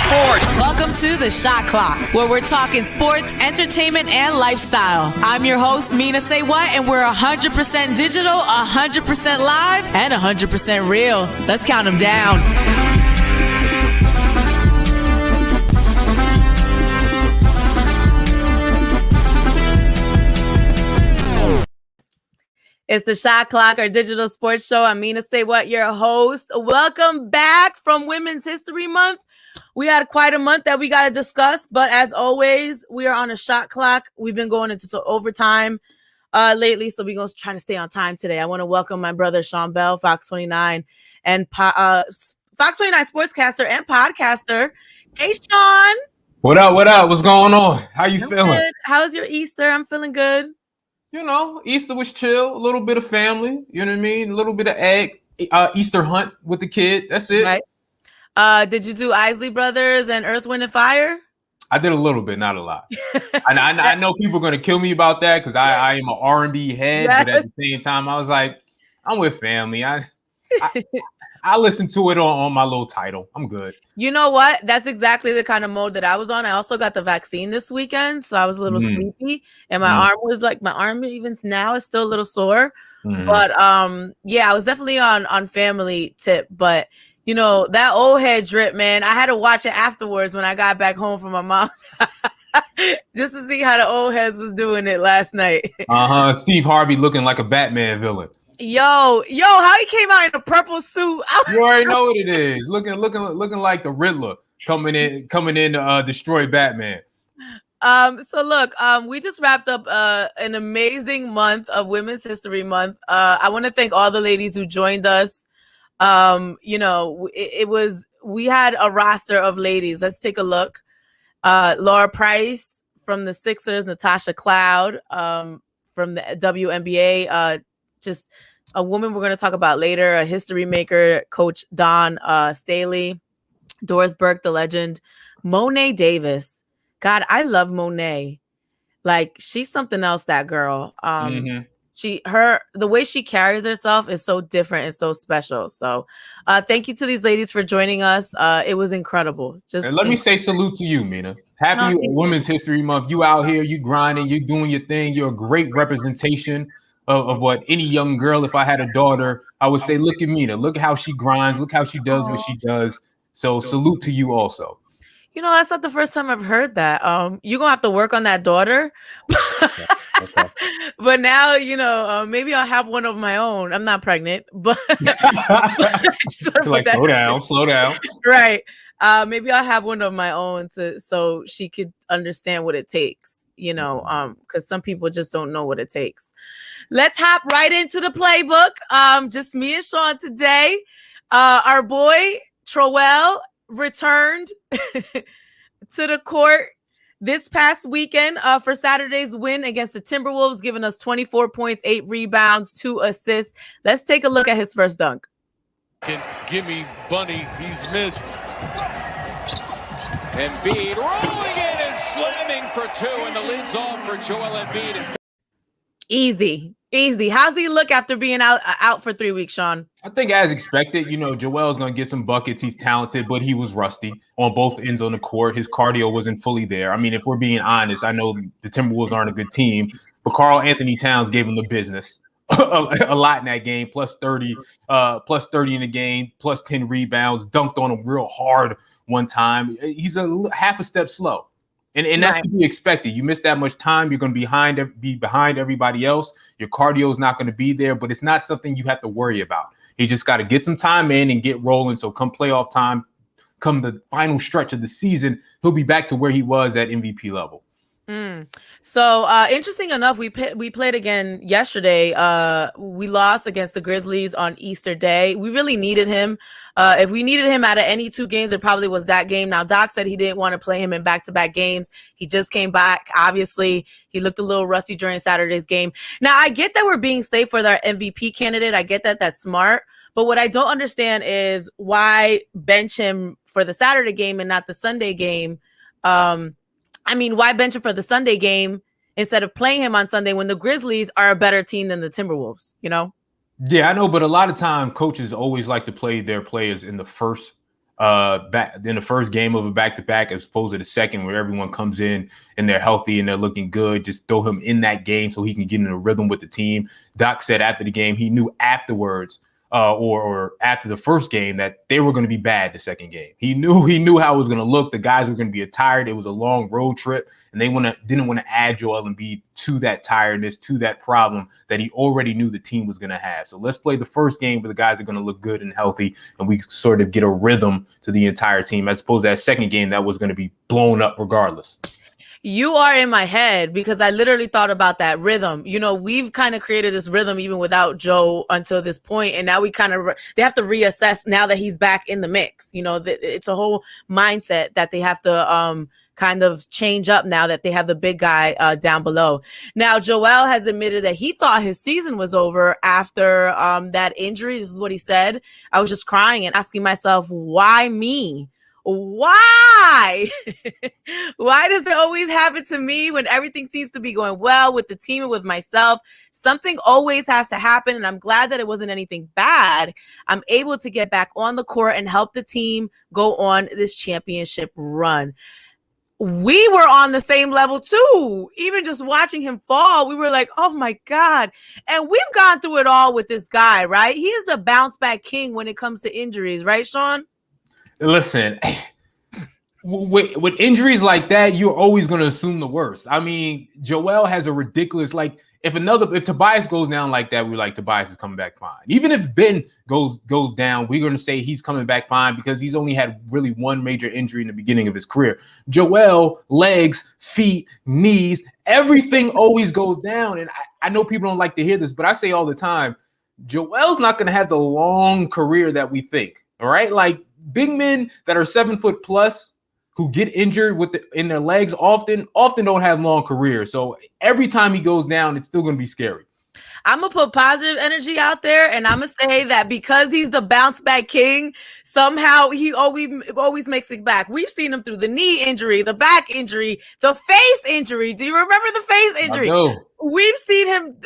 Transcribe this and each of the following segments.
sports. Welcome to the Shot Clock, where we're talking sports, entertainment, and lifestyle. I'm your host, Mina SayWhat, and we're 100% digital, 100% live, and 100% real. Let's count them down. It's the Shot Clock, our digital sports show. I'm Mina SayWhat, your host. Welcome back from Women's History Month. We had quite a month that we got to discuss, but as always, we are on a shot clock. We've been going into overtime lately, so we're going to try to stay on time today. I want to welcome my brother, Sean Bell, Fox 29, and Fox 29 sportscaster and podcaster. Hey, Sean. What up? What up? What's going on? How you feeling? Good. How's your Easter? I'm feeling good. You know, Easter was chill. A little bit of family. You know what I mean? A little bit of egg. Easter hunt with the kid. That's it. Right. Did you do Isley Brothers and Earth, Wind, and Fire? I did a little bit, not a lot. I know people are going to kill me about that because I am an R&B head, yes. But at the same time, I was like, I'm with family. I listened to it on my little title. I'm good. You know what? That's exactly the kind of mode that I was on. I also got the vaccine this weekend, so I was a little sleepy, and my arm even now is still a little sore. But yeah, I was definitely on family tip. But you know, that old head drip, man, I had to watch it afterwards when I got back home from my mom's just to see how the old heads was doing it last night. Steve Harvey looking like a Batman villain. Yo, how he came out in a purple suit. You already know what it is. Looking like the Riddler coming in to destroy Batman. So look, we just wrapped up an amazing month of Women's History Month. I want to thank all the ladies who joined us. You know, we had a roster of ladies. Let's take a look. Laura Price from the Sixers, Natasha Cloud from the WNBA, just a woman we're going to talk about later, a history maker, Coach Dawn Staley, Doris Burke, the legend, Monet Davis. God, I love Monet. Like, she's something else, that girl. The way she carries herself is so different and so special. So thank you to these ladies for joining us. It was incredible. And let me say salute to you, Mina. Happy Women's History Month. You out here, you grinding, you doing your thing. You're a great representation of what any young girl, if I had a daughter, I would say, look at Mina, look how she grinds, look how she does what she does. So salute to you also. You know, that's not the first time I've heard that. You're going to have to work on that daughter. Okay. But now, you know, maybe I'll have one of my own. I'm not pregnant, but like, slow down. Right. Maybe I'll have one of my own so she could understand what it takes, you know, because some people just don't know what it takes. Let's hop right into the playbook. Just me and Sean today. Our boy Troel returned to the court this past weekend for Saturday's win against the Timberwolves, giving us 24 points, 8 rebounds, 2 assists. Let's take a look at his first dunk. Gimme Bunny, he's missed. Embiid rolling in and slamming for 2, and the lid's off for Joel Embiid. Easy. How's he look after being out for 3 weeks, Sean? I think as expected, you know, Joel's going to get some buckets. He's talented, but he was rusty on both ends on the court. His cardio wasn't fully there. I mean, if we're being honest, I know the Timberwolves aren't a good team, but Karl Anthony Towns gave him the business a lot in that game, plus 30 in the game, plus 10 rebounds, dunked on him real hard one time. He's half a step slow. And that's to be expected. You miss that much time, you're going to be behind everybody else. Your cardio is not going to be there, but it's not something you have to worry about. You just got to get some time in and get rolling. So come playoff time, come the final stretch of the season, he'll be back to where he was at MVP level. So interesting enough, we played again yesterday. We lost against the Grizzlies on Easter Day. We really needed him. If we needed him out of any 2 games, it probably was that game. Now, Doc said he didn't want to play him in back-to-back games. He just came back. Obviously, he looked a little rusty during Saturday's game. Now, I get that we're being safe with our MVP candidate. I get that. That's smart. But what I don't understand is why bench him for the Saturday game and not the Sunday game. Why bench him for the Sunday game instead of playing him on Sunday when the Grizzlies are a better team than the Timberwolves, you know? Yeah, I know, but a lot of time coaches always like to play their players in the first back in the first game of a back-to-back as opposed to the second where everyone comes in and they're healthy and they're looking good. Just throw him in that game so he can get in a rhythm with the team. Doc said after the game he knew afterwards or after the first game that they were going to be bad the second game. He knew how it was going to look. The guys were going to be tired. It was a long road trip, and they didn't want to add Joel Embiid to that tiredness, to that problem that he already knew the team was going to have. So let's play the first game where the guys are going to look good and healthy, and we sort of get a rhythm to the entire team, as opposed to that second game that was going to be blown up regardless. You are in my head because I literally thought about that rhythm. We've kind of created this rhythm even without Joe until this point, and now we they have to reassess now that he's back in the mix. It's a whole mindset that they have to kind of change up now that they have the big guy down below. Now, Joel has admitted that he thought his season was over after that injury. This is what he said. I was just crying and asking myself, why me? Why? Why does it always happen to me when everything seems to be going well with the team and with myself? Something always has to happen, and I'm glad that it wasn't anything bad. I'm able to get back on the court and help the team go on this championship run. We were on the same level too. Even just watching him fall, we were like, oh my God. And we've gone through it all with this guy, right? He is the bounce back king when it comes to injuries, right, Sean? Listen, with injuries like that, you're always going to assume the worst. I mean, Joel has a ridiculous, if Tobias goes down like that, we're like, Tobias is coming back fine. Even if Ben goes down, we're going to say he's coming back fine because he's only had really one major injury in the beginning of his career. Joel, legs, feet, knees, everything always goes down. And I know people don't like to hear this, but I say all the time, Joel's not going to have the long career that we think. All right. Like big men that are 7 foot plus who get injured in their legs often don't have long careers. So every time he goes down, it's still going to be scary. I'm going to put positive energy out there, and I'm going to say that because he's the bounce back king, somehow he always makes it back. We've seen him through the knee injury, the back injury, the face injury. Do you remember the face injury? I know. We've seen him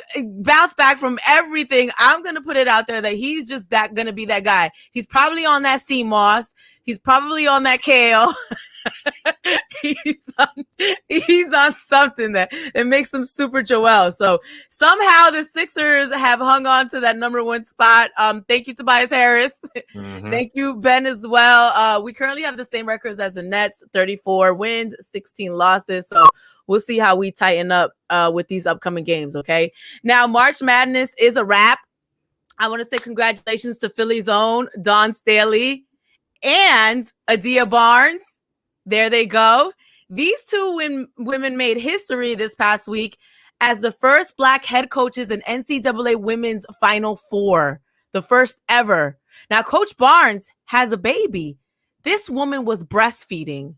bounce back from everything. I'm going to put it out there that he's just going to be that guy. He's probably on that sea moss. He's probably on that kale. he's on something that makes him super Joel. So somehow the Sixers have hung on to that number one spot. Thank you, Tobias Harris. Mm-hmm. Thank you, Ben, as well. We currently have the same records as the Nets, 34 wins, 16 losses. So we'll see how we tighten up with these upcoming games, okay? Now, March Madness is a wrap. I want to say congratulations to Philly's own Dawn Staley and Adia Barnes. There they go. These two women made history this past week as the first Black head coaches in NCAA Women's Final Four, the first ever. Now, Coach Barnes has a baby. This woman was breastfeeding,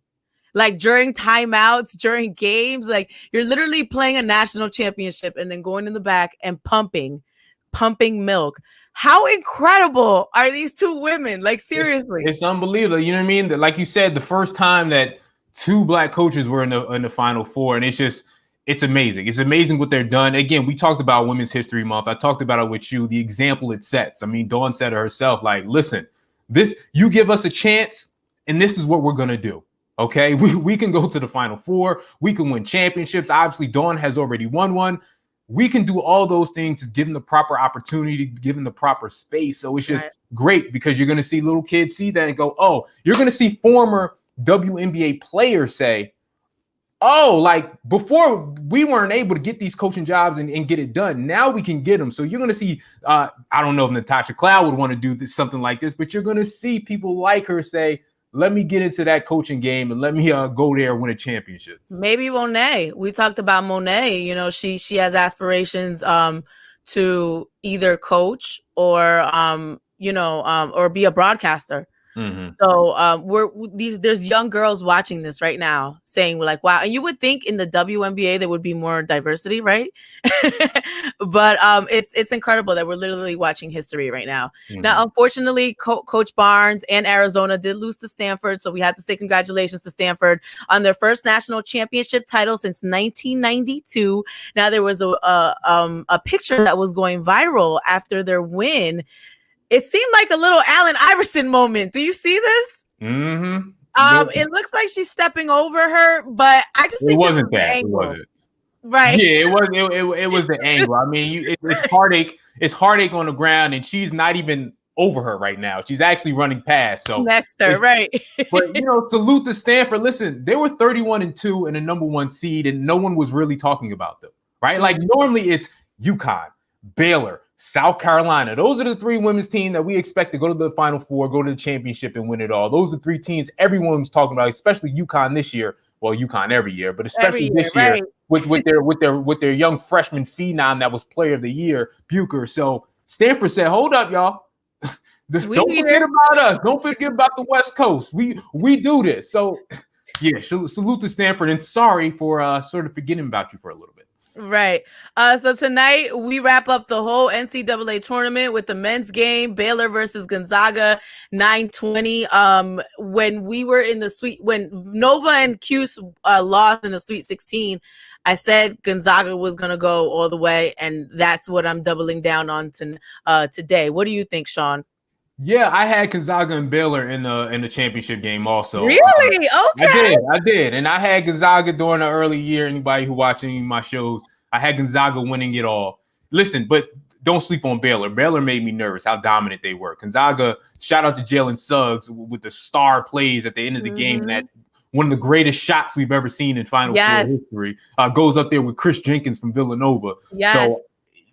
like during timeouts, during games. Like you're literally playing a national championship and then going in the back and pumping milk. How incredible are these two women? Like, seriously. It's unbelievable. You know what I mean? Like you said, the first time that two Black coaches were in the Final Four, and it's amazing. It's amazing what they're done. Again, we talked about Women's History Month. I talked about it with you, the example it sets. I mean, Dawn said it herself, like, listen, you give us a chance, and this is what we're going to do. Okay? We can go to the Final Four. We can win championships. Obviously, Dawn has already won one. We can do all those things, given the proper opportunity, given the proper space. So it's just great because you're going to see little kids see that and go, oh, you're going to see former WNBA players say, oh, like before we weren't able to get these coaching jobs and get it done. Now we can get them. So you're going to see, I don't know if Natasha Cloud would want to do something like this, but you're going to see people like her say, let me get into that coaching game and let me go there and win a championship. Maybe Monet. We talked about Monet. You know, she has aspirations to either coach or or be a broadcaster. Mm-hmm. So there's young girls watching this right now saying like, wow. And you would think in the WNBA there would be more diversity, right? But it's incredible that we're literally watching history right now. Mm-hmm. Now, unfortunately, Coach Barnes and Arizona did lose to Stanford. So we had to say congratulations to Stanford on their first national championship title since 1992. Now there was a picture that was going viral after their win. It seemed like a little Allen Iverson moment. Do you see this? Mm-hmm. It looks like she's stepping over her, but I just think it wasn't that. It wasn't. Right. Yeah, it was the angle. I mean, it's heartache. It's heartache on the ground, and she's not even over her right now. She's actually running past. So next her, right. But salute to Stanford. Listen, they were 31-2 and the number 1 seed, and no one was really talking about them, right? Like normally it's UConn, Baylor, South Carolina. Those are the 3 women's teams that we expect to go to the Final Four, go to the championship, and win it all. Those are 3 teams everyone was talking about, especially UConn this year. Well, UConn every year, but especially this year with their young freshman phenom that was Player of the Year, Bucher. So Stanford said, "Hold up, y'all. Don't forget about us. Don't forget about the West Coast. We do this." So, yeah, salute to Stanford, and sorry for sort of forgetting about you for a little bit. Right. So tonight we wrap up the whole NCAA tournament with the men's game, Baylor versus Gonzaga, 9:20. When we were in the when Nova and Cuse lost in the Sweet 16, I said Gonzaga was going to go all the way, and that's what I'm doubling down on today. What do you think, Sean? Yeah, I had Gonzaga and Baylor in the championship game also. Really? Okay. I did. And I had Gonzaga during the early year. Anybody who watching my shows, I had Gonzaga winning it all. Listen, but don't sleep on Baylor. Baylor made me nervous how dominant they were. Gonzaga, shout out to Jalen Suggs with the star plays at the end of the game. And that one of the greatest shots we've ever seen in Final Four history. Goes up there with Chris Jenkins from Villanova. Yes. So,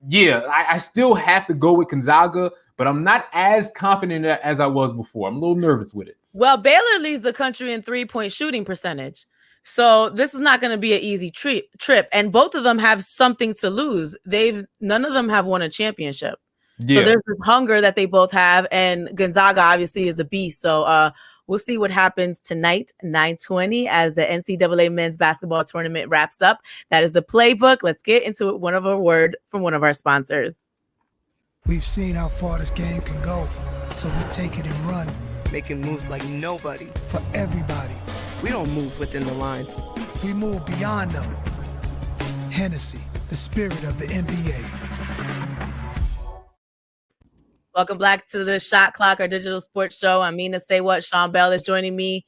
yeah, I still have to go with Gonzaga, but I'm not as confident as I was before. I'm a little nervous with it. Well, Baylor leads the country in 3-point shooting percentage. So this is not going to be an easy trip. And both of them have something to lose. None of them have won a championship. Yeah. So there's this hunger that they both have. And Gonzaga obviously is a beast. So we'll see what happens tonight, 9:20, as the NCAA men's basketball tournament wraps up. That is the playbook. Let's get into it. One of a word from one of our sponsors. We've seen how far this game can go, so we take it and run. Making moves like nobody. For everybody. We don't move within the lines. We move beyond them. Hennessy, the spirit of the NBA. Welcome back to the Shot Clock, our digital sports show. I'm Mina SayWhat. Sean Bell is joining me.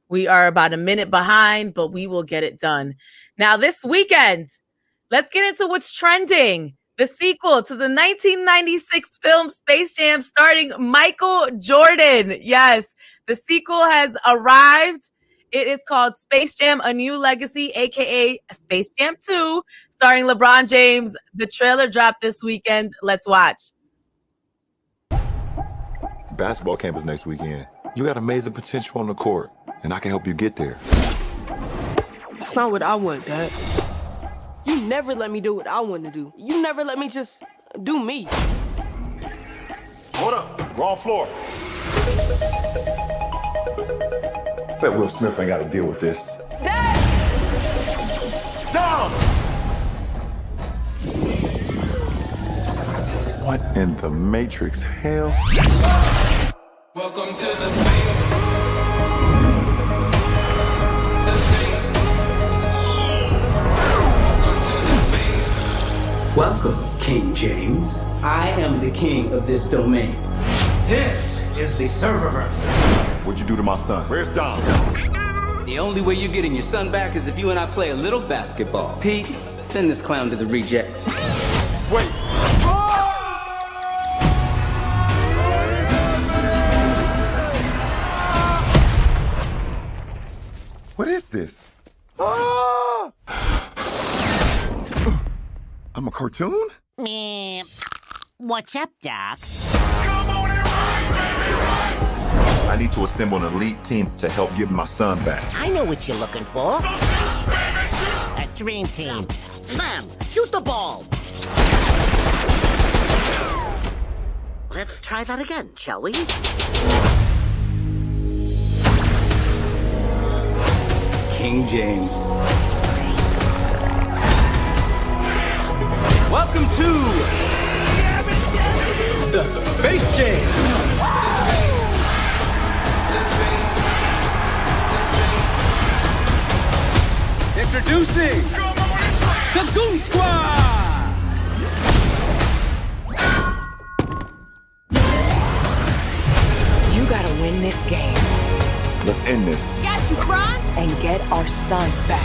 We are about a minute behind, but we will get it done. Now, this weekend, let's get into what's trending. The sequel to the 1996 film Space Jam starring Michael Jordan. Yes, the sequel has arrived. It is called Space Jam: A New Legacy, a.k.a. Space Jam 2, starring LeBron James. The trailer dropped this weekend. Let's watch. Basketball camp is next weekend. You got amazing potential on the court, and I can help you get there. That's not what I want, Dad. You never let me do what I want to do. You never let me just do me. Hold up. Wrong floor. Bet Will Smith ain't got to deal with this. Dad! Down! What in the Matrix hell? Welcome to the space. Welcome, King James. I am the king of this domain. This is the serververse. What'd you do to my son? Where's Dom? The only way you're getting your son back is if you and I play a little basketball. Pete, send this clown to the rejects. Wait. What is this? I'm a cartoon? Meh. What's up, Doc? Come on and ride, baby, ride! I need to assemble an elite team to help get my son back. I know what you're looking for. So shoot, baby, shoot! A dream team. Mom, shoot the ball. Let's try that again, shall we? King James. Welcome to the Space Jam. Introducing the Goon Squad. You gotta win this game. Let's end this. Got you, Kron. And get our son back.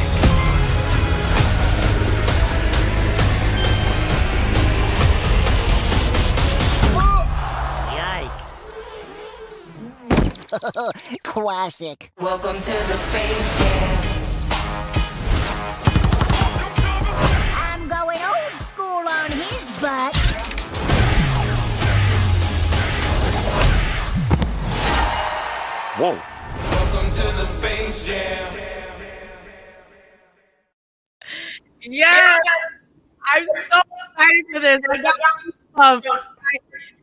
Classic. Welcome to the Space Jam. I'm going old school on his butt. Whoa. Welcome to the Space Jam. Yes, I'm so excited for this.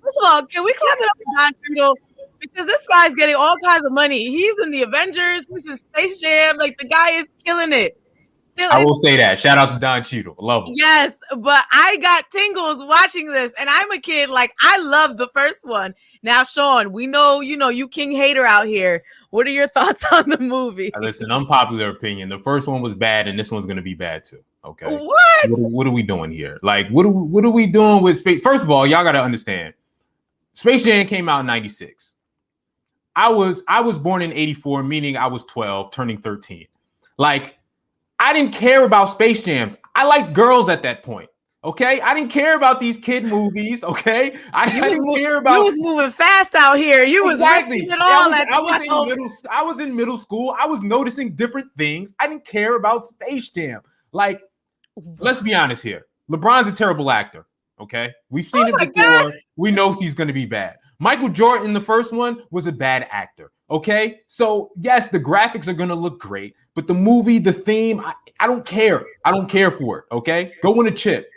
First of all, can we clap it up for Don Cheadle? Because this guy's getting all kinds of money. He's in the Avengers. This is Space Jam. Like, the guy is killing it. I will say that. Shout out to Don Cheadle. Love him. Yes, but I got tingles watching this, and I'm a kid. Like, I love the first one. Now, Sean, we know, you king hater out here. What are your thoughts on the movie? Listen, unpopular opinion. The first one was bad, and this one's going to be bad too. Okay. What are we doing here? Like, what are we doing with Space? First of all, y'all got to understand. Space Jam came out in 96. I was born in 84, meaning I was 12, turning 13. Like, I didn't care about Space Jams. I liked girls at that point. Okay, I didn't care about these kid movies. Okay, I didn't care about. You was moving fast out here. You was risking it all. I was in middle school. I was noticing different things. I didn't care about Space Jam. Like, let's be honest here. LeBron's a terrible actor. Okay, we've seen it before. God. We know he's going to be bad. Michael Jordan in the first one was a bad actor. Okay, so yes, the graphics are going to look great, but the movie, the theme, I don't care. I don't care for it. Okay, go win a chip.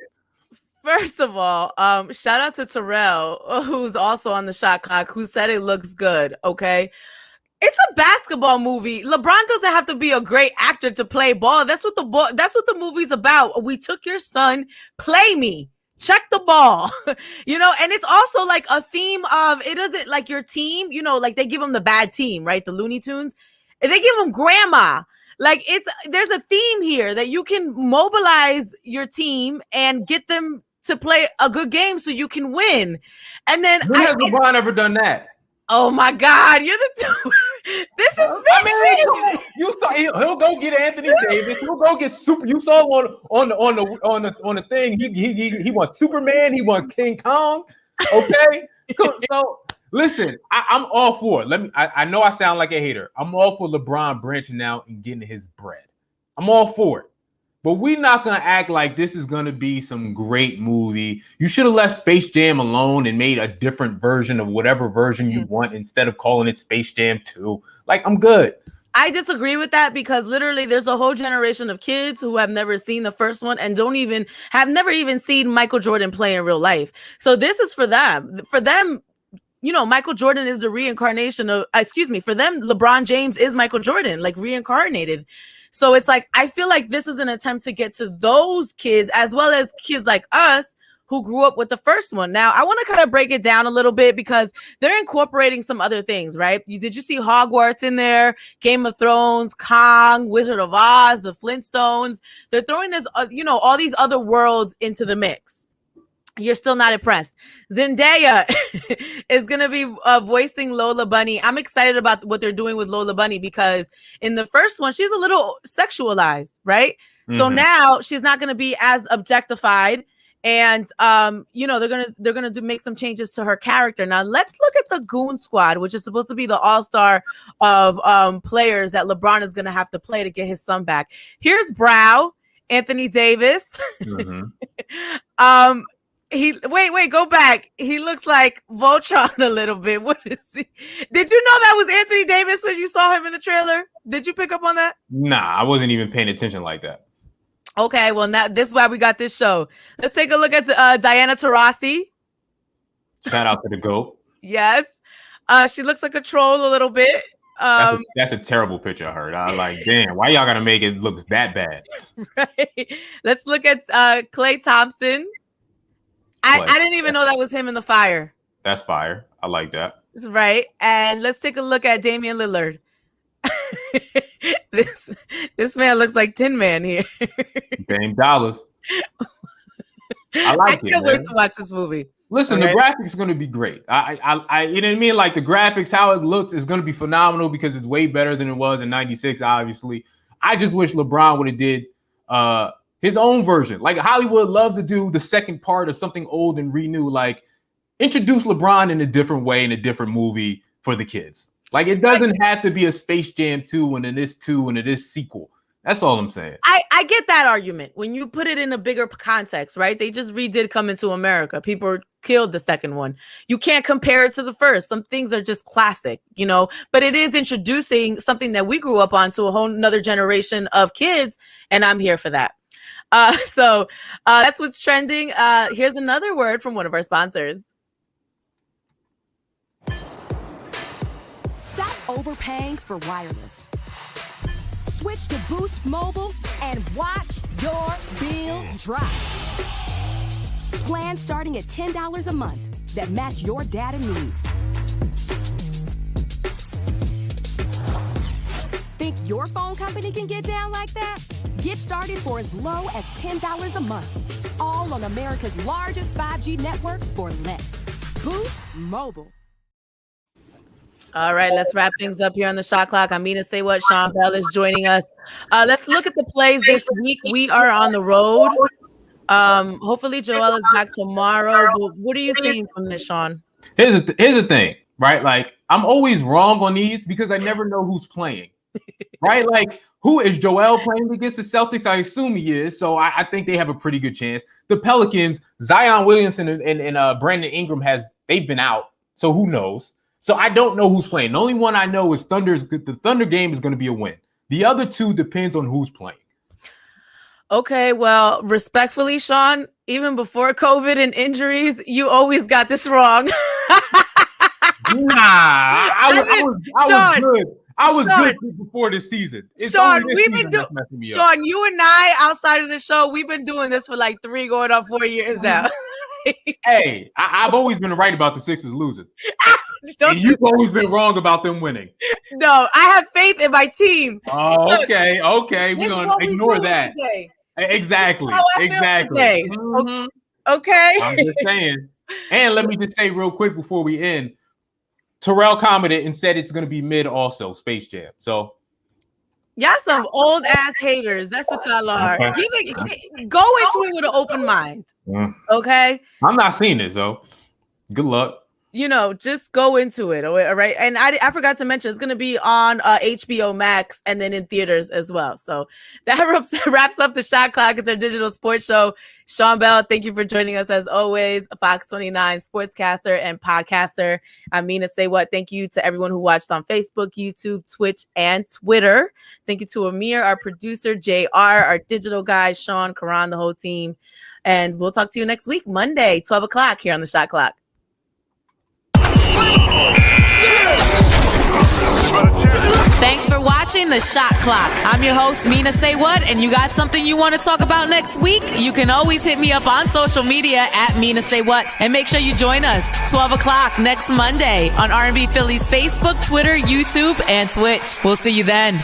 First of all, shout out to Terrell, who's also on the Shot Clock, who said it looks good. Okay, it's a basketball movie. LeBron doesn't have to be a great actor to play ball. That's what the movie's about. We took your son. Play me. Check the ball, and it's also like a theme of, it doesn't like your team, like they give them the bad team, right? The Looney Tunes, and they give them grandma. Like, there's a theme here that you can mobilize your team and get them to play a good game so you can win. And then when has LeBron ever done that? Oh my God, you're the two. This is fiction. He'll go get Anthony Davis. He'll go get super. You saw on the thing. He wants Superman. He wants King Kong. Okay, so listen, I'm all for it. I know I sound like a hater. I'm all for LeBron branching out and getting his bread. I'm all for it. But we're not going to act like this is going to be some great movie. You should have left Space Jam alone and made a different version of whatever version you want instead of calling it Space Jam 2. Like, I'm good. I disagree with that because literally there's a whole generation of kids who have never seen the first one and have never even seen Michael Jordan play in real life. So this is for them. For them, Michael Jordan is the reincarnation of, for them, LeBron James is Michael Jordan, like reincarnated. So it's like, I feel like this is an attempt to get to those kids as well as kids like us who grew up with the first one. Now, I want to kind of break it down a little bit because they're incorporating some other things, right? Did you see Hogwarts in there? Game of Thrones, Kong, Wizard of Oz, the Flintstones. They're throwing this, all these other worlds into the mix. You're still not impressed. Zendaya is going to be voicing Lola Bunny. I'm excited about what they're doing with Lola Bunny because in the first one, she's a little sexualized, right? Mm-hmm. So now she's not going to be as objectified. And, they're going to make some changes to her character. Now, let's look at the Goon Squad, which is supposed to be the all-star of players that LeBron is going to have to play to get his son back. Here's Brow, Anthony Davis. Mm-hmm. Wait, go back. He looks like Voltron a little bit. What is he? Did you know that was Anthony Davis when you saw him in the trailer? Did you pick up on that? Nah, I wasn't even paying attention like that. Okay, well, now this is why we got this show. Let's take a look at Diana Taurasi. Shout out to the GOAT. Yes. She looks like a troll a little bit. That's a terrible picture of her. I'm like, damn, why y'all gotta make it look that bad? Right. Let's look at Klay Thompson. I didn't even know that was him in the fire. That's fire. I like that. Right. And let's take a look at Damian Lillard. This man looks like Tin Man here. Dame Dollars. I like I can't it. wait to watch this movie. Listen, Okay. the graphics are going to be great. I, you know what I mean? Like the graphics, how it looks is going to be phenomenal because it's way better than it was in '96. Obviously, I just wish LeBron would have did his own version. Like Hollywood loves to do the second part of something old and renew. Like introduce LeBron in a different way in a different movie for the kids. Like it doesn't have to be a Space Jam 2 and then this 2 and then this sequel. That's all I'm saying. I get that argument when you put it in a bigger context, right? They just redid Coming to America. People killed the second one. You can't compare it to the first. Some things are just classic, you know, but it is introducing something that we grew up on to a whole nother generation of kids. And I'm here for that. So that's what's trending. Here's another word from one of our sponsors. Stop overpaying for wireless. Switch to Boost Mobile and watch your bill drop. Plans starting at $10 a month that match your data needs. Think your phone company can get down like that? Get started for as low as $10 a month. All on America's largest 5G network for less. Boost Mobile. All right, let's wrap things up here on the Shot Clock. I'm Mina SayWhat. Sean Bell is joining us. Let's look at the plays this week. We are on the road. Hopefully Joel is back tomorrow. But what are you seeing from this, Sean? Here's the thing, right? Like I'm always wrong on these because I never know who's playing, right? Like who is Joel playing against the Celtics? I assume he is, so I think they have a pretty good chance. The Pelicans, Zion Williamson and Brandon Ingram they've been out, so who knows? So I don't know who's playing. The only one I know is the Thunder game is going to be a win. The other two depends on who's playing. Okay, well, respectfully, Sean, even before COVID and injuries, you always got this wrong. I was good. I was good before this season. Sean, Sean, you and I, outside of the show, we've been doing this for like 3 going on 4 years now. Hey, I've always been right about the Sixers losing. And you've always been wrong about them winning. No, I have faith in my team. Oh, okay. We're going to ignore that. Today. Exactly. Mm-hmm. Okay. I'm just saying. And let me just say real quick before we end, Terrell commented and said it's going to be mid also, Space Jam. So y'all some old ass haters. That's what y'all are. Okay. Go into it with an open mind. Okay. I'm not seeing this though. Good luck. You know, just go into it. All right. And I forgot to mention it's going to be on HBO Max and then in theaters as well. So that wraps up the Shot Clock. It's our digital sports show. Sean Bell, thank you for joining us as always. Fox 29 sportscaster and podcaster. I'm Mina SayWhat. Thank you to everyone who watched on Facebook, YouTube, Twitch, and Twitter. Thank you to Amir, our producer, JR, our digital guy, Sean, Karan, the whole team. And we'll talk to you next week, Monday, 12 o'clock here on the Shot Clock. Thanks for watching the Shot Clock. I'm your host, Mina SayWhat, and you got something you want to talk about next week? You can always hit me up on social media at Mina SayWhat, and make sure you join us 12 o'clock next Monday on R&B Philly's Facebook, Twitter, YouTube, and Twitch. We'll see you then.